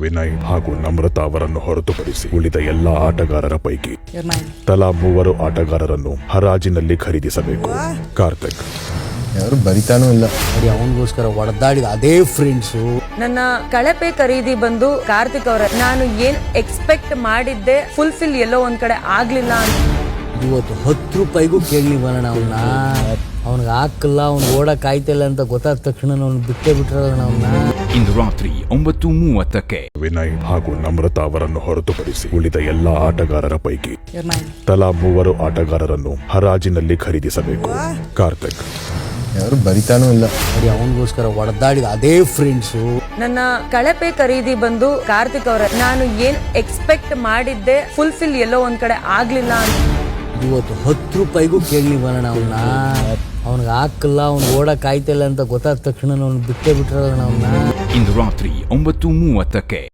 ವಿನಯ್ ಹಾಗೂ ನಮ್ರತಾ ಅವರನ್ನು ಹೊರತುಪಡಿಸಿ ಉಳಿದ ಎಲ್ಲ ಆಟಗಾರರ ಪೈಕಿ ತಲಾ 3 ಆಟಗಾರರನ್ನು ಹರಾಜಿನಲ್ಲಿ ಖರೀದಿಸಬೇಕು. ಕಾರ್ತಿಕ್ ಯಾರು ಬರಿತಾನೂ ಇಲ್ಲ. ಅವನಿಗೋಸ್ಕರ ಹೊಡೆದಾಡಿದ ಅದೇ ಫ್ರೆಂಡ್ಸು. ನನ್ನ ಕಳಪೆ ಖರೀದಿ ಬಂದು ಕಾರ್ತಿಕ್ ಅವರ. ನಾನು ಏನ್ ಎಕ್ಸ್ಪೆಕ್ಟ್ ಮಾಡಿದ್ದೆ ಫುಲ್ಫಿಲ್ ಎಲ್ಲೋ ಒಂದ್ ಕಡೆ ಆಗ್ಲಿಲ್ಲ. ಇವತ್ತು 10 ರೂಪಾಯಿಗೂ ಕೇಳಲಿ ಬರೋಣ ಅವನ್ನ. ಅವ್ನಿಗೆ ಹಾಕಲ್ಲ, ಅವ್ನು ಓಡಕ್ ಆಯ್ತಿಲ್ಲ ಅಂತ ಗೊತ್ತಾದ ತಕ್ಷಣ ಅವ್ನು ಬಿಟ್ಟೇ ಬಿಟ್ರಲ್ಲ ಅವನ್ನ. ಇಂದು ರಾತ್ರಿ 9:30ಕ್ಕೆ ವಿನಯ್ ಹಾಗೂ ನಮ್ರತಾ ಅವರನ್ನು ಹೊರತುಪಡಿಸಿ ಉಳಿದ ಎಲ್ಲ ಆಟಗಾರರ ಪೈಕಿ ತಲಾ 3 ಆಟಗಾರರನ್ನು ಹರಾಜಿನಲ್ಲಿ ಖರೀದಿಸಬೇಕು. ಕಾರ್ತಿಕ್ ಯಾರು ಬರಿತಾನೂ ಇಲ್ಲ. ಅವನಿಗೋಸ್ಕರ ಹೊಡೆದಾಡಿದ ಅದೇ ಫ್ರೆಂಡ್ಸು. ನನ್ನ ಕಳಪೆ ಖರೀದಿ ಬಂದು ಕಾರ್ತಿಕ್ ಅವರ. ನಾನು ಏನ್ ಎಕ್ಸ್ಪೆಕ್ಟ್ ಮಾಡಿದ್ದೆ ಫುಲ್ಫಿಲ್ ಎಲ್ಲೋ ಒಂದ್ ಕಡೆ ಆಗ್ಲಿಲ್ಲ. ಇವತ್ತು 10 ರೂಪಾಯಿಗೂ ಕೇಳಲಿ ಬರೋಣ ಅವನ್ನ. ಅವ್ನಿಗೆ ಹಾಕಲ್ಲ, ಅವ್ನು ಓಡಕ್ ಆಯ್ತಿಲ್ಲ ಅಂತ ಗೊತ್ತಾದ ತಕ್ಷಣ ಅವ್ನು ಬಿಟ್ಟೇ ಬಿಟ್ರಲ್ಲ ಅವನ್ನ. ಇಂದು ರಾತ್ರಿ 9:30ಕ್ಕೆ